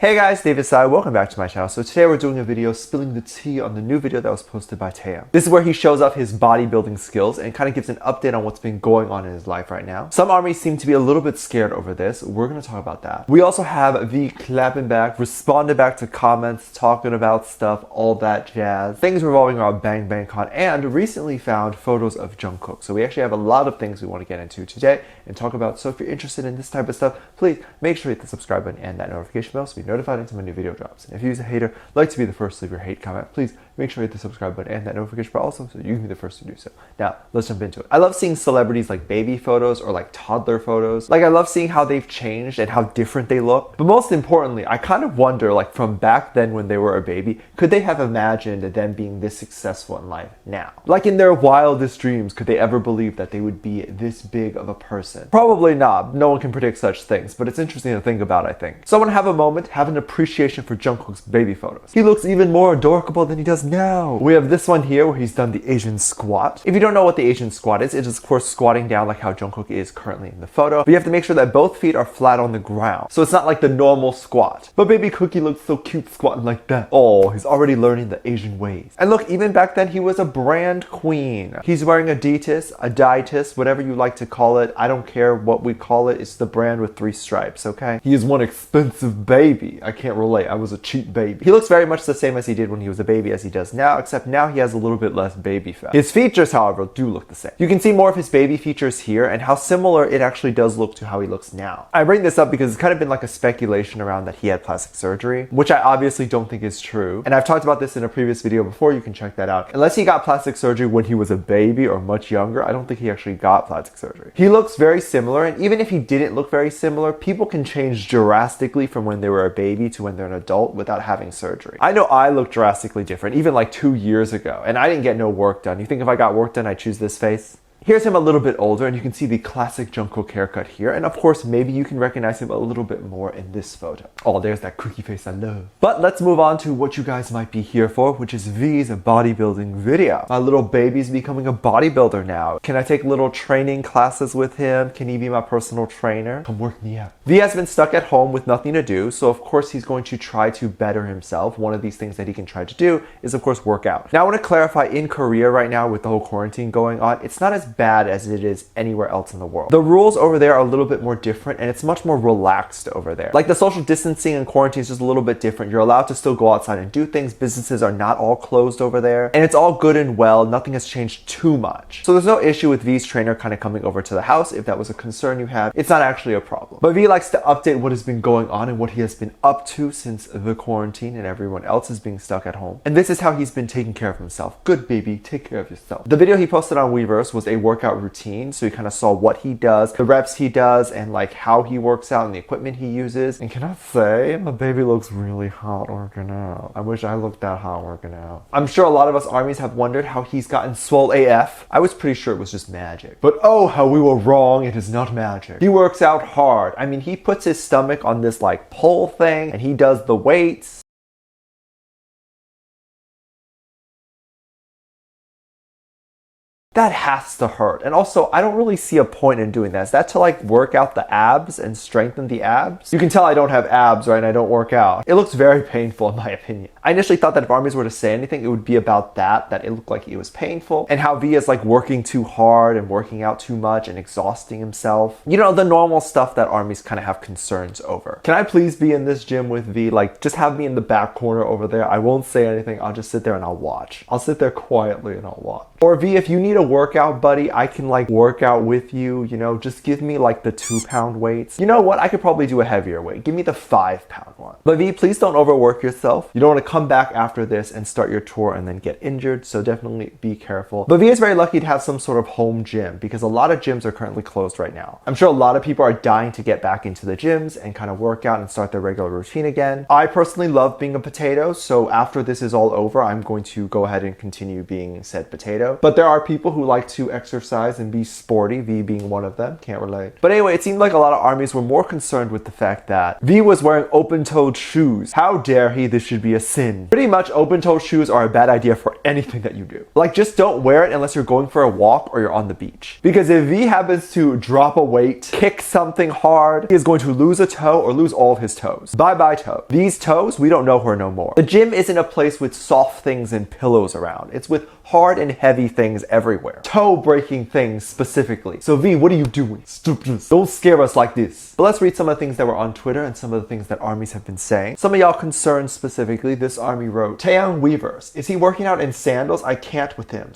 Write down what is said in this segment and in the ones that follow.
Hey guys, David Sai, welcome back to my channel. So today we're doing a video spilling the tea on the new video that was posted by Taehyung. This is where he shows off his bodybuilding skills and kind of gives an update on what's been going on in his life right now. Some armies seem to be a little bit scared over this. We're going to talk about that. We also have V clapping back, responding back to comments, talking about stuff, all that jazz. Things revolving around Bang Bang Con, and recently found photos of Jungkook. So we actually have a lot of things we want to get into today and talk about. So if you're interested in this type of stuff, please make sure you hit the subscribe button and that notification bell so you notified anytime a new video drops. And if you're a hater, like to be the first to leave your hate comment, please make sure you hit the subscribe button and that notification bell also so you can be the first to do so. Now, let's jump into it. I love seeing celebrities like baby photos or like toddler photos. Like I love seeing how they've changed and how different they look. But most importantly, I kind of wonder, like from back then when they were a baby, could they have imagined them being this successful in life now? Like in their wildest dreams, could they ever believe that they would be this big of a person? Probably not. No one can predict such things, but it's interesting to think about, I think. So I want to have a moment, have an appreciation for Jungkook's baby photos. He looks even more adorable than he does now. We have this one here where he's done the Asian squat. If you don't know what the Asian squat is, it is of course squatting down like how Jungkook is currently in the photo, but you have to make sure that both feet are flat on the ground. So it's not like the normal squat. But baby Cookie looks so cute squatting like that. Oh, he's already learning the Asian ways. And look, even back then he was a brand queen. He's wearing Adidas, whatever you like to call it. I don't care what we call it. It's the brand with 3 stripes, okay? He is one expensive baby. I can't relate. I was a cheap baby. He looks very much the same as he did when he was a baby as he does now, except now he has a little bit less baby fat. His features, however, do look the same. You can see more of his baby features here and how similar it actually does look to how he looks now. I bring this up because it's kind of been like a speculation around that he had plastic surgery, which I obviously don't think is true. And I've talked about this in a previous video before, you can check that out. Unless he got plastic surgery when he was a baby or much younger, I don't think he actually got plastic surgery. He looks very similar, and even if he didn't look very similar, people can change drastically from when they were a baby to when they're an adult without having surgery. I know I look drastically different, even like 2 years ago, and I didn't get no work done. You think if I got work done, I'd choose this face? Here's him a little bit older, and you can see the classic Jungkook haircut here. And of course, maybe you can recognize him a little bit more in this photo. Oh, there's that cookie face I love. But let's move on to what you guys might be here for, which is V's bodybuilding video. My little baby's becoming a bodybuilder now. Can I take little training classes with him? Can he be my personal trainer? Come work me out. V has been stuck at home with nothing to do, so of course he's going to try to better himself. One of these things that he can try to do is of course work out. Now I want to clarify, in Korea right now with the whole quarantine going on, it's not as bad as it is anywhere else in the world. The rules over there are a little bit more different, and it's much more relaxed over there. Like the social distancing and quarantine is just a little bit different. You're allowed to still go outside and do things. Businesses are not all closed over there, and it's all good and well. Nothing has changed too much. So there's no issue with V's trainer kind of coming over to the house. If that was a concern you have, it's not actually a problem. But V likes to update what has been going on and what he has been up to since the quarantine and everyone else is being stuck at home. And this is how he's been taking care of himself. Good baby, take care of yourself. The video he posted on weverse was a workout routine, so you kind of saw what he does, the reps he does, and like how he works out and the equipment he uses. And can I say, my baby looks really hot working out. I wish I looked that hot working out. I'm sure a lot of us armies have wondered how he's gotten swole AF. I was pretty sure it was just magic. But oh, how we were wrong, it is not magic. He works out hard. I mean, he puts his stomach on this like pole thing and he does the weights. That has to hurt. And also, I don't really see a point in doing that. Is that to like work out the abs and strengthen the abs? You can tell I don't have abs, right? And I don't work out. It looks very painful in my opinion. I initially thought that if armies were to say anything, it would be about that it looked like it was painful and how V is like working too hard and working out too much and exhausting himself. You know, the normal stuff that armies kind of have concerns over. Can I please be in this gym with V? Like, just have me in the back corner over there. I won't say anything. I'll just sit there and I'll watch. I'll sit there quietly and I'll watch. Or V, if you need a workout buddy, I can like work out with you, you know, just give me like the 2-pound weights. You know what? I could probably do a heavier weight. Give me the 5-pound one. But V, please don't overwork yourself. You don't want to come back after this and start your tour and then get injured, so definitely be careful. But V is very lucky to have some sort of home gym because a lot of gyms are currently closed right now. I'm sure a lot of people are dying to get back into the gyms and kind of work out and start their regular routine again. I personally love being a potato, so after this is all over, I'm going to go ahead and continue being said potato. But there are people who like to exercise and be sporty, V being one of them, can't relate. But anyway, it seemed like a lot of armies were more concerned with the fact that V was wearing open-toed shoes. How dare he, this should be a sin. sin. Pretty much open-toed shoes are a bad idea for anything that you do. Like, just don't wear it unless you're going for a walk or you're on the beach. Because if V happens to drop a weight, kick something hard, he is going to lose a toe or lose all of his toes. Bye-bye toe. These toes, we don't know her no more. The gym isn't a place with soft things and pillows around. It's with hard and heavy things everywhere. Toe-breaking things specifically. So V, what are you doing? Stupid. Don't scare us like this. But let's read some of the things that were on Twitter and some of the things that armies have been saying. Some of y'all concerned specifically. This army wrote, Taehyung weverse. Is he working out in sandals? I can't with him.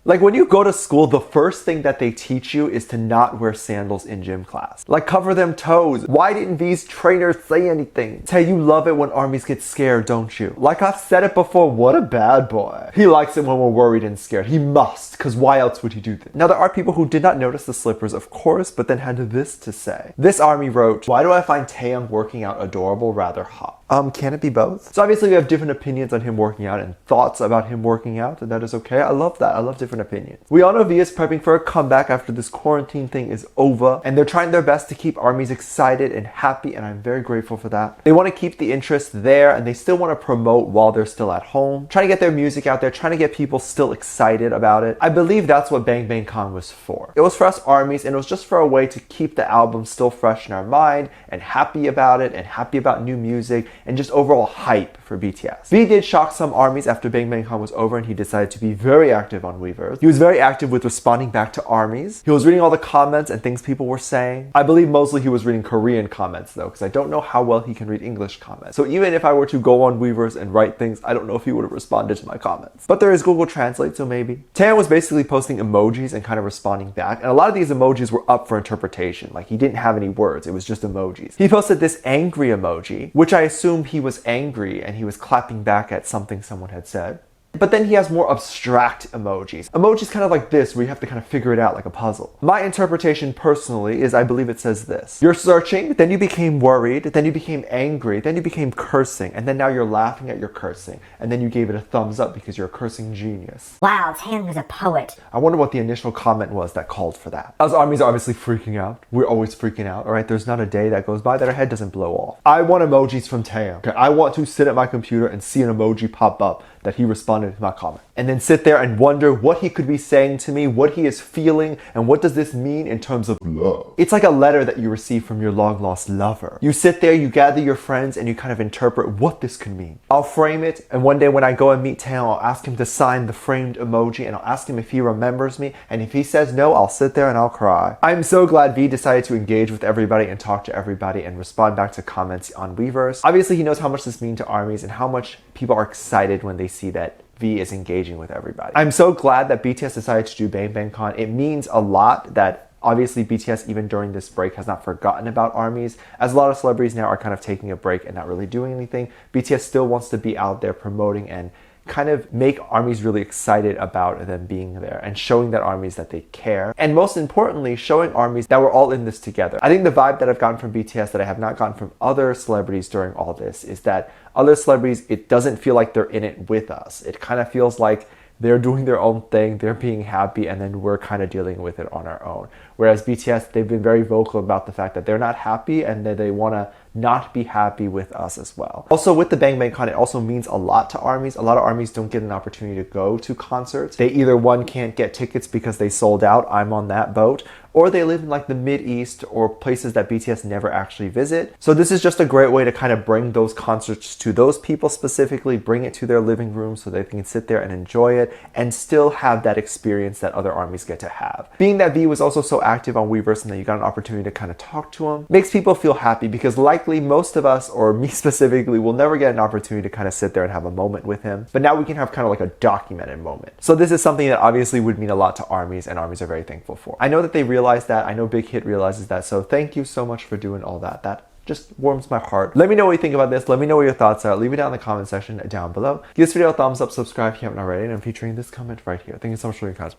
Like, when you go to school, the first thing that they teach you is to not wear sandals in gym class. Like, cover them toes. Why didn't V's trainers say anything? Tay, you love it when armies get scared, don't you? Like I've said it before, what a bad boy. He likes it when we're worried and scared. He must, because why else would he do this? Now, there are people who did not notice the slippers, of course, but then had this to say. This army wrote, why do I find Taehyung working out adorable, rather hot? Can it be both? So obviously we have different opinions on him working out and thoughts about him working out, and that is okay. I love that. I love different opinions. We all know V is prepping for a comeback after this quarantine thing is over, and they're trying their best to keep armies excited and happy, and I'm very grateful for that. They want to keep the interest there, and they still want to promote while they're still at home, trying to get their music out there, trying to get people still excited about it. I believe that's what Bang Bang Con was for. It was for us armies, and it was just for a way to keep the album still fresh in our mind, and happy about it, and happy about new music, and just overall hype for BTS. V did shock some armies after Bang Bang Con was over, and he decided to be very active on weverse. He was very active with responding back to armies. He was reading all the comments and things people were saying. I believe mostly he was reading Korean comments though, because I don't know how well he can read English comments. So even if I were to go on weverse and write things, I don't know if he would have responded to my comments. But there is Google Translate, so maybe. Taehyung was basically posting emojis and kind of responding back, and a lot of these emojis were up for interpretation. Like, he didn't have any words, it was just emojis. He posted this angry emoji, which I assume he was angry and he was clapping back at something someone had said. But then he has more abstract emojis. Emojis kind of like this, where you have to kind of figure it out like a puzzle. My interpretation personally is, I believe it says this. You're searching, then you became worried, then you became angry, then you became cursing, and then now you're laughing at your cursing, and then you gave it a thumbs up because you're a cursing genius. Wow, Taehyung is a poet. I wonder what the initial comment was that called for that. Us armies are obviously freaking out. We're always freaking out, alright? There's not a day that goes by that our head doesn't blow off. I want emojis from Taehyung. Okay, I want to sit at my computer and see an emoji pop up that he responded to my comment. And then sit there and wonder what he could be saying to me, what he is feeling, and what does this mean in terms of love. It's like a letter that you receive from your long-lost lover. You sit there, you gather your friends, and you kind of interpret what this could mean. I'll frame it, and one day when I go and meet Taehyung, I'll ask him to sign the framed emoji, and I'll ask him if he remembers me, and if he says no, I'll sit there and I'll cry. I'm so glad V decided to engage with everybody and talk to everybody and respond back to comments on weverse. Obviously, he knows how much this means to armies and how much people are excited when they see that V is engaging with everybody. I'm so glad that BTS decided to do Bang Bang Con. It means a lot that obviously BTS, even during this break, has not forgotten about armies. As a lot of celebrities now are kind of taking a break and not really doing anything, BTS still wants to be out there promoting and kind of make armies really excited about them being there and showing that armies that they care. And most importantly, showing armies that we're all in this together. I think the vibe that I've gotten from BTS that I have not gotten from other celebrities during all this is that other celebrities, it doesn't feel like they're in it with us. It kind of feels like they're doing their own thing, they're being happy, and then we're kind of dealing with it on our own. Whereas BTS, they've been very vocal about the fact that they're not happy and that they want to not be happy with us as well. Also, with the Bang Bang Con, it also means a lot to armies. A lot of armies don't get an opportunity to go to concerts. They either, one, can't get tickets because they sold out, I'm on that boat, or they live in like the Mid-East or places that BTS never actually visit. So this is just a great way to kind of bring those concerts to those people specifically, bring it to their living room so they can sit there and enjoy it and still have that experience that other armies get to have. Being that V was also so active on weverse and that you got an opportunity to kind of talk to him, makes people feel happy because likely most of us, or me specifically, will never get an opportunity to kind of sit there and have a moment with him. But now we can have kind of like a documented moment. So this is something that obviously would mean a lot to armies, and armies are very thankful for. I know that they realize that. I know Big Hit realizes that. So thank you so much for doing all that. That just warms my heart. Let me know what you think about this. Let me know what your thoughts are. Leave it down in the comment section down below. Give this video a thumbs up, subscribe if you haven't already, and I'm featuring this comment right here. Thank you so much for your comments.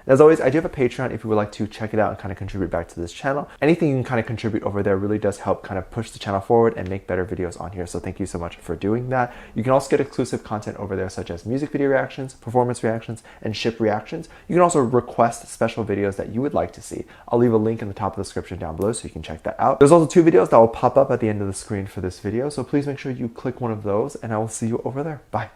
And as always, I do have a Patreon if you would like to check it out and kind of contribute back to this channel. Anything you can kind of contribute over there really does help kind of push the channel forward and make better videos on here. So thank you so much for doing that. You can also get exclusive content over there, such as music video reactions, performance reactions, and ship reactions. You can also request special videos that you would like to see. I'll leave a link in the top of the description down below so you can check that out. There's also 2 videos that will pop up at the end of the screen for this video, so please make sure you click one of those, and I will see you over there. Bye.